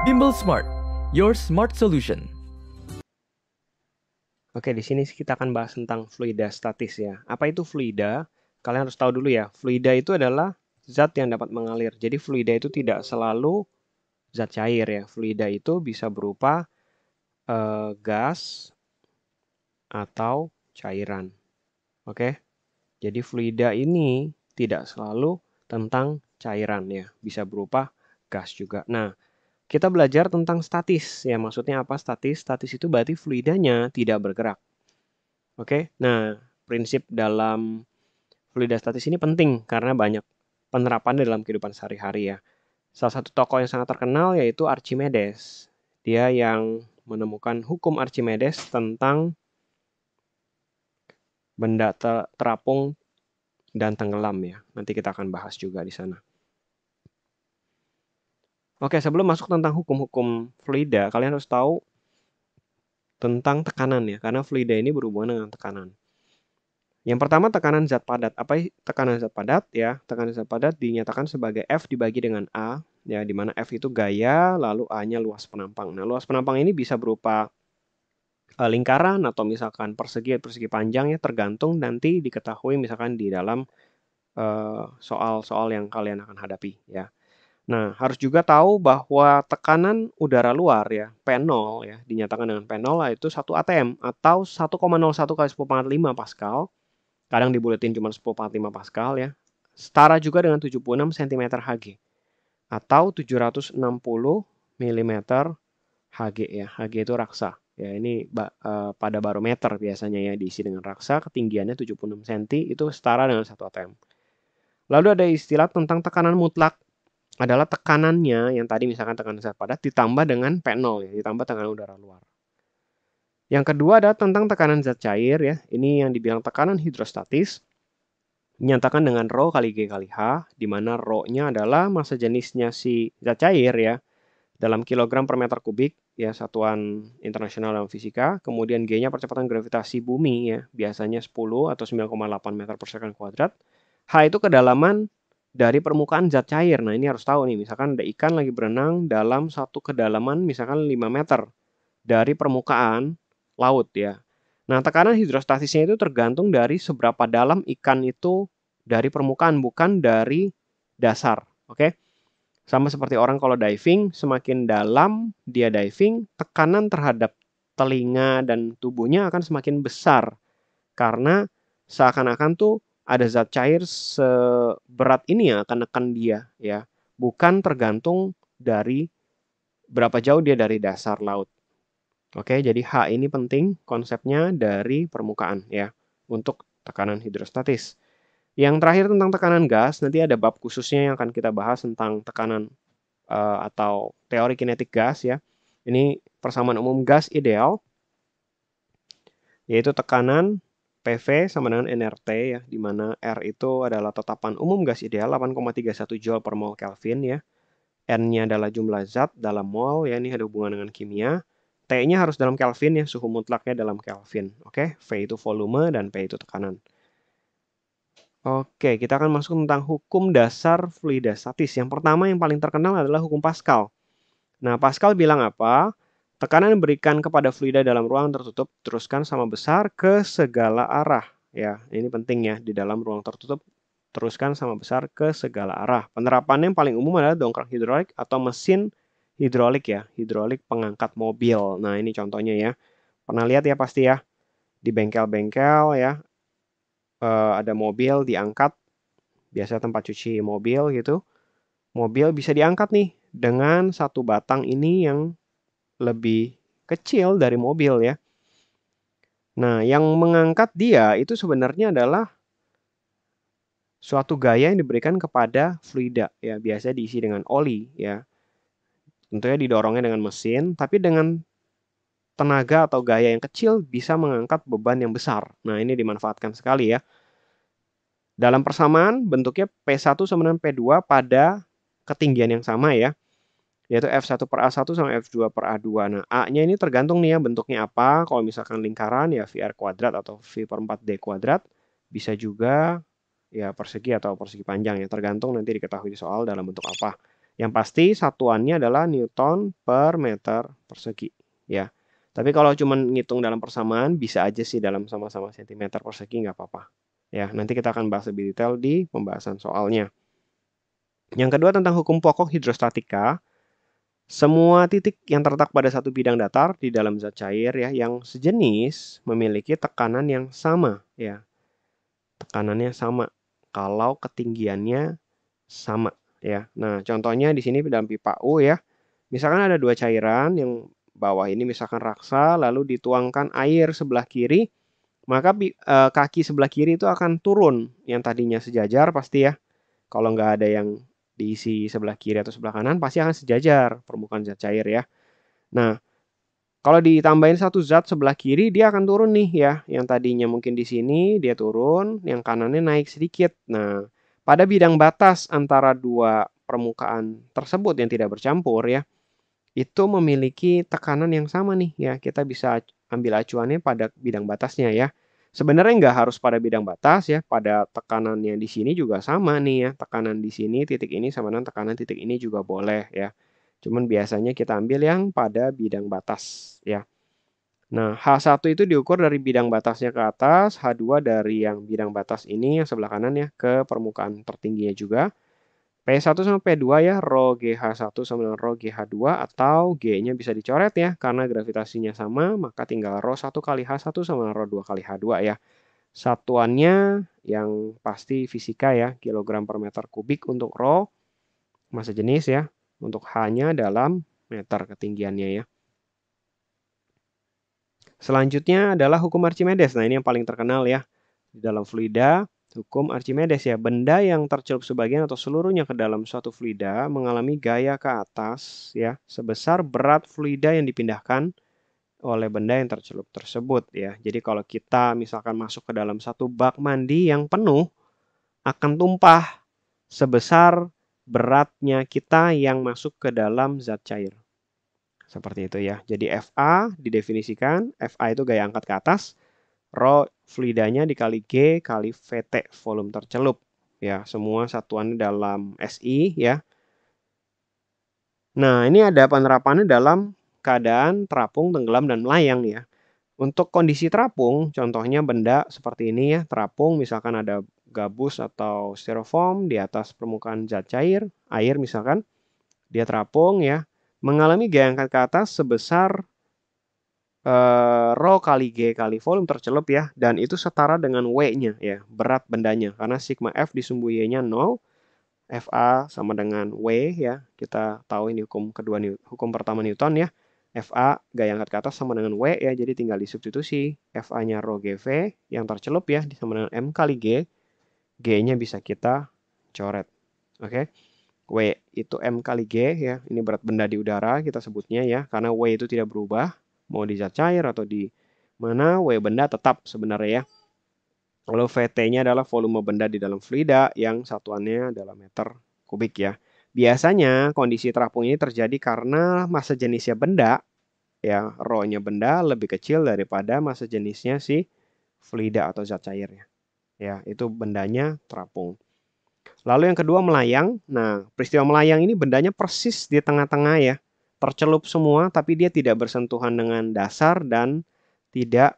Bimbel Smart, your smart solution. Oke, di sini kita akan bahas tentang fluida statis ya. Apa itu fluida? Kalian harus tahu dulu ya. Fluida itu adalah zat yang dapat mengalir. Jadi fluida itu tidak selalu zat cair ya. Fluida itu bisa berupa gas atau cairan. Oke. Jadi fluida ini tidak selalu tentang cairan ya. Bisa berupa gas juga. Nah, kita belajar tentang statis ya. Maksudnya apa statis? Statis itu berarti fluidanya tidak bergerak. Oke, nah prinsip dalam fluida statis ini penting karena banyak penerapannya dalam kehidupan sehari-hari ya. Salah satu tokoh yang sangat terkenal yaitu Archimedes. Dia yang menemukan hukum Archimedes tentang benda terapung dan tenggelam ya. Nanti kita akan bahas juga di sana. Oke, sebelum masuk tentang hukum-hukum fluida, kalian harus tahu tentang tekanan ya, karena fluida ini berhubungan dengan tekanan. Yang pertama tekanan zat padat. Apa tekanan zat padat ya? Tekanan zat padat dinyatakan sebagai F dibagi dengan A ya, di mana F itu gaya, lalu A-nya luas penampang. Nah, luas penampang ini bisa berupa lingkaran atau misalkan persegi panjang ya, tergantung nanti diketahui misalkan di dalam soal-soal yang kalian akan hadapi ya. Nah, harus juga tahu bahwa tekanan udara luar ya, P0 ya, dinyatakan dengan P0 yaitu 1 atm atau 1,01 kali 10⁵ Pascal. Kadang dibuletin cuma 10⁵ Pascal ya. Setara juga dengan 76 cm Hg atau 760 mm Hg ya. Hg itu raksa. Ya, ini pada barometer biasanya ya diisi dengan raksa, ketinggiannya 76 cm itu setara dengan 1 atm. Lalu ada istilah tentang tekanan mutlak. Adalah tekanannya yang tadi misalkan tekanan zat padat ditambah dengan P0 ya, ditambah tekanan udara luar. Yang kedua adalah tentang tekanan zat cair ya. Ini yang dibilang tekanan hidrostatis. Dinyatakan dengan Rho kali G kali H, di mana Rho-nya adalah massa jenisnya si zat cair ya, dalam kilogram per meter kubik, ya satuan internasional dalam fisika. Kemudian G-nya percepatan gravitasi bumi ya, biasanya 10 atau 9,8 meter per second kuadrat. H itu kedalaman dari permukaan zat cair. Nah, ini harus tahu nih, misalkan ada ikan lagi berenang dalam satu kedalaman misalkan 5 meter dari permukaan laut ya. Nah, tekanan hidrostatisnya itu tergantung dari seberapa dalam ikan itu dari permukaan, bukan dari dasar. Oke? Sama seperti orang kalau diving, semakin dalam dia diving, tekanan terhadap telinga dan tubuhnya akan semakin besar. Karena seakan-akan tuh ada zat cair seberat ini yang akan nekan dia ya, bukan tergantung dari berapa jauh dia dari dasar laut. Oke, jadi H ini penting konsepnya dari permukaan ya untuk tekanan hidrostatis. Yang terakhir tentang tekanan gas, nanti ada bab khususnya yang akan kita bahas tentang tekanan atau teori kinetik gas ya. Ini persamaan umum gas ideal yaitu tekanan PV sama dengan nRT ya, di mana R itu adalah tetapan umum gas ideal 8,31 Joule per mol Kelvin ya. N-nya adalah jumlah zat dalam mol ya, ini ada hubungan dengan kimia. T-nya harus dalam Kelvin ya, suhu mutlaknya dalam Kelvin. Oke, V itu volume dan P itu tekanan. Oke, kita akan masuk tentang hukum dasar fluida statis. Yang pertama yang paling terkenal adalah hukum Pascal. Nah, Pascal bilang apa? Tekanan diberikan kepada fluida dalam ruang tertutup teruskan sama besar ke segala arah. Ya, ini penting ya, di dalam ruang tertutup teruskan sama besar ke segala arah. Penerapannya yang paling umum adalah dongkrak hidrolik atau mesin hidrolik ya, hidrolik pengangkat mobil. Nah, ini contohnya ya. Pernah lihat ya pasti ya, di bengkel-bengkel ya, ada mobil diangkat, biasa tempat cuci mobil gitu. Mobil bisa diangkat nih dengan satu batang ini yang lebih kecil dari mobil ya. Nah, yang mengangkat dia itu sebenarnya adalah suatu gaya yang diberikan kepada fluida ya, biasa diisi dengan oli ya. Tentunya didorongnya dengan mesin, tapi dengan tenaga atau gaya yang kecil bisa mengangkat beban yang besar. Nah, ini dimanfaatkan sekali ya. Dalam persamaan bentuknya P1 sama dengan P2 pada ketinggian yang sama ya, yaitu F1 per A1 sama F2 per A2. Nah, A-nya ini tergantung nih ya bentuknya apa. Kalau misalkan lingkaran ya VR kuadrat atau V per 4D kuadrat. Bisa juga ya persegi atau persegi panjang ya. Tergantung nanti diketahui di soal dalam bentuk apa. Yang pasti satuannya adalah Newton per meter persegi, ya. Tapi kalau cuma ngitung dalam persamaan, bisa aja sih dalam sama-sama sentimeter persegi, nggak apa-apa. Ya, nanti kita akan bahas lebih detail di pembahasan soalnya. Yang kedua tentang hukum pokok hidrostatika. Semua titik yang terletak pada satu bidang datar di dalam zat cair ya yang sejenis memiliki tekanan yang sama ya. Tekanannya sama kalau ketinggiannya sama ya. Nah, contohnya di sini dalam pipa U ya. Misalkan ada dua cairan yang bawah ini misalkan raksa lalu dituangkan air sebelah kiri, maka kaki sebelah kiri itu akan turun yang tadinya sejajar pasti ya. Kalau nggak ada yang diisi sebelah kiri atau sebelah kanan pasti akan sejajar permukaan zat cair ya. Nah, kalau ditambahin satu zat sebelah kiri dia akan turun nih ya. Yang tadinya mungkin di sini dia turun, yang kanannya naik sedikit. Nah, pada bidang batas antara dua permukaan tersebut yang tidak bercampur ya, itu memiliki tekanan yang sama nih ya. Kita bisa ambil acuannya pada bidang batasnya ya. Sebenarnya nggak harus pada bidang batas ya, pada tekanannya di sini juga sama nih ya. Tekanan di sini titik ini sama dengan tekanan titik ini juga boleh ya. Cuman biasanya kita ambil yang pada bidang batas ya. Nah, H1 itu diukur dari bidang batasnya ke atas, H2 dari yang bidang batas ini yang sebelah kanan ya ke permukaan tertingginya juga. P1 sama P2 ya, rho GH1 sama dengan rho GH2 atau G-nya bisa dicoret ya, karena gravitasinya sama, maka tinggal rho 1 kali H1 sama dengan rho 2 kali H2 ya. Satuannya yang pasti fisika ya, kilogram per meter kubik untuk rho, massa jenis ya, untuk H-nya dalam meter ketinggiannya ya. Selanjutnya adalah hukum Archimedes. Nah, ini yang paling terkenal ya. Di dalam fluida, hukum Archimedes ya, benda yang tercelup sebagian atau seluruhnya ke dalam suatu fluida mengalami gaya ke atas ya, sebesar berat fluida yang dipindahkan oleh benda yang tercelup tersebut ya. Jadi kalau kita misalkan masuk ke dalam satu bak mandi yang penuh, akan tumpah sebesar beratnya kita yang masuk ke dalam zat cair. Seperti itu ya. Jadi FA didefinisikan, FA itu gaya angkat ke atas, rho fluidanya dikali G kali VT volume tercelup. Ya, semua satuan dalam SI ya. Nah, ini ada penerapannya dalam keadaan terapung, tenggelam, dan melayang ya. Untuk kondisi terapung, contohnya benda seperti ini ya, terapung misalkan ada gabus atau styrofoam di atas permukaan zat cair, air misalkan, dia terapung ya, mengalami gaya angkat ke atas sebesar rho kali G kali volume tercelup ya, dan itu setara dengan W-nya ya, berat bendanya, karena sigma F disumbu Y-nya 0, FA sama dengan W ya, kita tahu ini hukum pertama Newton ya, FA gaya angkat ke atas sama dengan W ya, jadi tinggal disubstitusi, FA-nya rho GV yang tercelup ya, sama dengan M kali G, G-nya bisa kita coret, oke. W itu M kali G ya, ini berat benda di udara kita sebutnya ya, karena W itu tidak berubah, mau di zat cair atau di mana, W benda tetap sebenarnya ya. Lalu VT-nya adalah volume benda di dalam fluida yang satuannya adalah meter kubik ya. Biasanya kondisi terapung ini terjadi karena massa jenisnya benda, ya, rho-nya benda lebih kecil daripada massa jenisnya si fluida atau zat cairnya. Ya, itu bendanya terapung. Lalu yang kedua melayang. Nah, peristiwa melayang ini bendanya persis di tengah-tengah ya. Tercelup semua tapi dia tidak bersentuhan dengan dasar dan tidak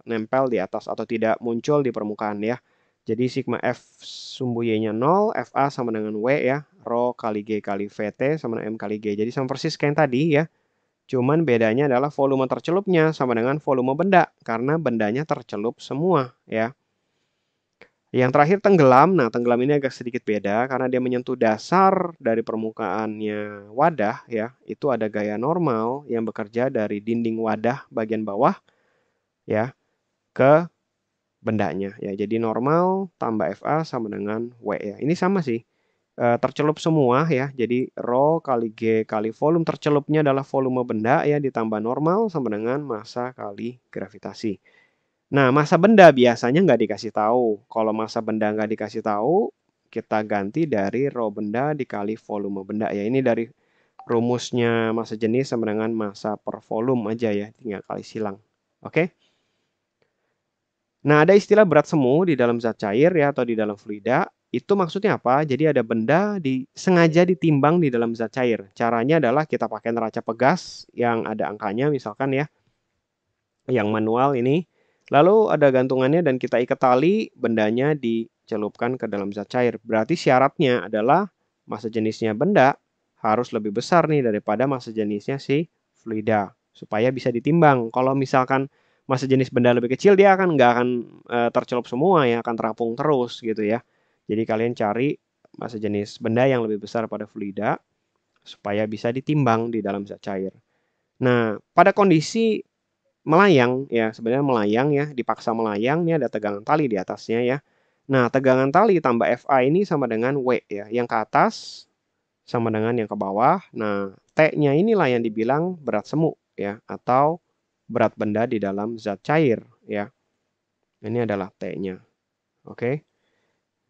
nempel di atas atau tidak muncul di permukaan ya. Jadi sigma F sumbu Y-nya 0, FA sama dengan W ya. Rho kali G kali VT sama dengan M kali G. Jadi sama persis kayak yang tadi ya. Cuman bedanya adalah volume tercelupnya sama dengan volume benda. Karena bendanya tercelup semua ya. Yang terakhir tenggelam. Nah, tenggelam ini agak sedikit beda karena dia menyentuh dasar dari permukaannya wadah ya. Itu ada gaya normal yang bekerja dari dinding wadah bagian bawah ya ke bendanya ya. Jadi normal tambah FA sama dengan W ya. Ini sama sih. Tercelup semua ya. Jadi rho kali G kali volume tercelupnya adalah volume benda ya ditambah normal sama dengan massa kali gravitasi. Nah, massa benda biasanya nggak dikasih tahu. Kalau massa benda nggak dikasih tahu, kita ganti dari rho benda dikali volume benda. Ya, ini dari rumusnya massa jenis sama dengan massa per volume aja ya. Tinggal kali silang. Oke? Nah, ada istilah berat semu di dalam zat cair ya atau di dalam fluida. Itu maksudnya apa? Jadi ada benda sengaja ditimbang di dalam zat cair. Caranya adalah kita pakai neraca pegas yang ada angkanya misalkan ya, yang manual ini. Lalu ada gantungannya dan kita ikat tali, bendanya dicelupkan ke dalam zat cair. Berarti syaratnya adalah massa jenisnya benda harus lebih besar nih daripada massa jenisnya si fluida supaya bisa ditimbang. Kalau misalkan massa jenis benda lebih kecil, dia nggak akan tercelup semua ya, akan terapung terus gitu ya. Jadi kalian cari massa jenis benda yang lebih besar pada fluida supaya bisa ditimbang di dalam zat cair. Nah, pada kondisi melayang ya, sebenarnya melayang ya, dipaksa melayang, ini ada tegangan tali di atasnya ya. Nah, tegangan tali tambah Fa ini sama dengan W ya, yang ke atas sama dengan yang ke bawah. Nah, T-nya inilah yang dibilang berat semu ya, atau berat benda di dalam zat cair ya. Ini adalah T-nya. Oke.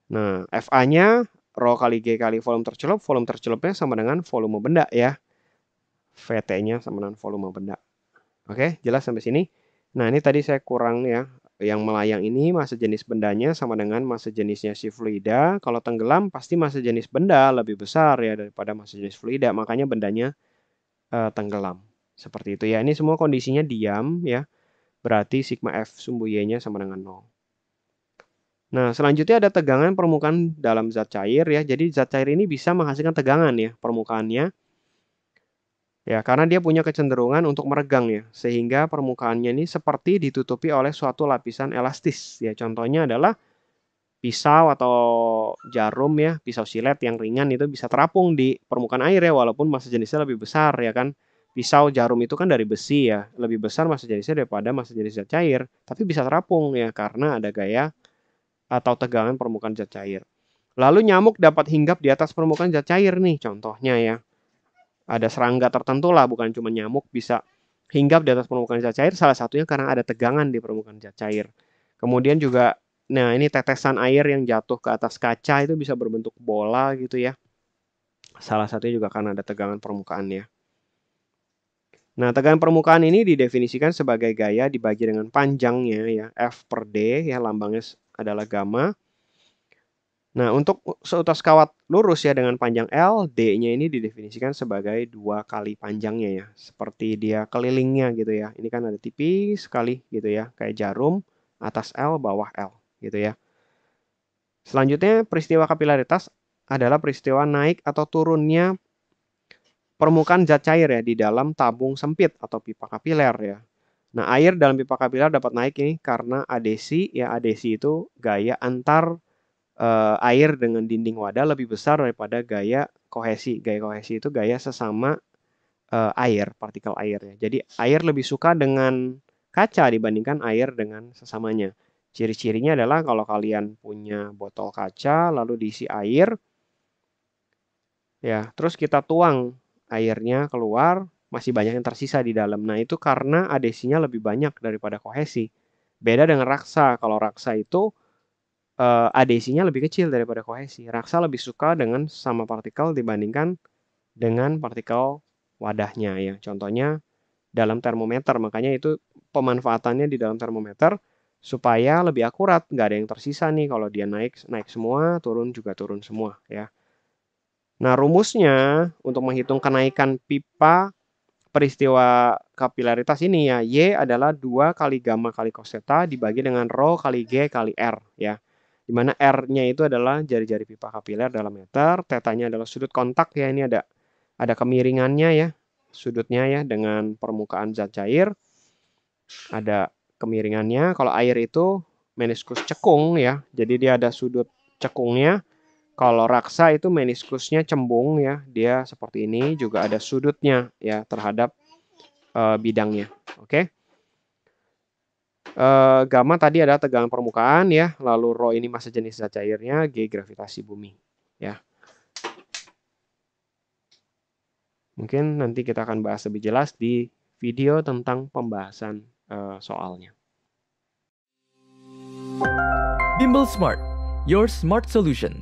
Nah, Fa-nya rho kali G kali volume tercelupnya sama dengan volume benda ya. Vt-nya sama dengan volume benda. Oke, jelas sampai sini? Nah, ini tadi saya kurang ya. Yang melayang ini massa jenis bendanya sama dengan massa jenisnya si fluida. Kalau tenggelam pasti massa jenis benda lebih besar ya daripada massa jenis fluida. Makanya bendanya tenggelam. Seperti itu ya. Ini semua kondisinya diam ya. Berarti sigma F sumbu Y-nya sama dengan 0. Nah, selanjutnya ada tegangan permukaan dalam zat cair ya. Jadi zat cair ini bisa menghasilkan tegangan ya permukaannya. Ya, karena dia punya kecenderungan untuk meregang ya, sehingga permukaannya ini seperti ditutupi oleh suatu lapisan elastis. Ya, contohnya adalah pisau atau jarum ya, pisau silet yang ringan itu bisa terapung di permukaan air ya, walaupun massa jenisnya lebih besar ya kan. Pisau jarum itu kan dari besi ya, lebih besar massa jenisnya daripada massa jenis zat cair, tapi bisa terapung ya karena ada gaya atau tegangan permukaan zat cair. Lalu nyamuk dapat hinggap di atas permukaan zat cair nih, contohnya ya. Ada serangga tertentu lah, bukan cuma nyamuk, bisa hinggap di atas permukaan zat cair, salah satunya karena ada tegangan di permukaan zat cair. Kemudian juga, nah ini tetesan air yang jatuh ke atas kaca itu bisa berbentuk bola gitu ya. Salah satunya juga karena ada tegangan permukaannya. Nah, tegangan permukaan ini didefinisikan sebagai gaya dibagi dengan panjangnya ya, F per D, ya lambangnya adalah gamma. Nah, untuk seutas kawat lurus ya dengan panjang L, D-nya ini didefinisikan sebagai 2 kali panjangnya ya. Seperti dia kelilingnya gitu ya. Ini kan ada tipis sekali gitu ya, kayak jarum, atas L, bawah L gitu ya. Selanjutnya, peristiwa kapilaritas adalah peristiwa naik atau turunnya permukaan zat cair ya di dalam tabung sempit atau pipa kapiler ya. Nah, air dalam pipa kapiler dapat naik ini karena adesi ya. Adesi itu gaya antar air dengan dinding wadah lebih besar daripada gaya kohesi. Gaya kohesi itu gaya sesama air, partikel air ya. Jadi air lebih suka dengan kaca dibandingkan air dengan sesamanya. Ciri-cirinya adalah kalau kalian punya botol kaca lalu diisi air ya, terus kita tuang airnya keluar, masih banyak yang tersisa di dalam. Nah, itu karena adesinya lebih banyak daripada kohesi. Beda dengan raksa. Kalau raksa itu adesinya lebih kecil daripada kohesi. Raksa lebih suka dengan sama partikel dibandingkan dengan partikel wadahnya ya. Contohnya dalam termometer, makanya itu pemanfaatannya di dalam termometer supaya lebih akurat, nggak ada yang tersisa nih kalau dia naik semua, turun juga turun semua ya. Nah, rumusnya untuk menghitung kenaikan pipa peristiwa kapilaritas ini ya, Y adalah 2 kali gamma kali cos theta dibagi dengan rho kali G kali R ya. Di mana R-nya itu adalah jari-jari pipa kapiler dalam meter, θ-nya adalah sudut kontak ya, ini ada kemiringannya ya, sudutnya ya dengan permukaan zat cair. Ada kemiringannya. Kalau air itu meniskus cekung ya, jadi dia ada sudut cekungnya. Kalau raksa itu meniskusnya cembung ya, dia seperti ini, juga ada sudutnya ya terhadap bidangnya. Oke. Gamma tadi adalah tegangan permukaan ya, lalu rho ini massa jenis zat cairnya, G gravitasi bumi ya. Mungkin nanti kita akan bahas lebih jelas di video tentang pembahasan soalnya. Bimbel Smart, your smart solution.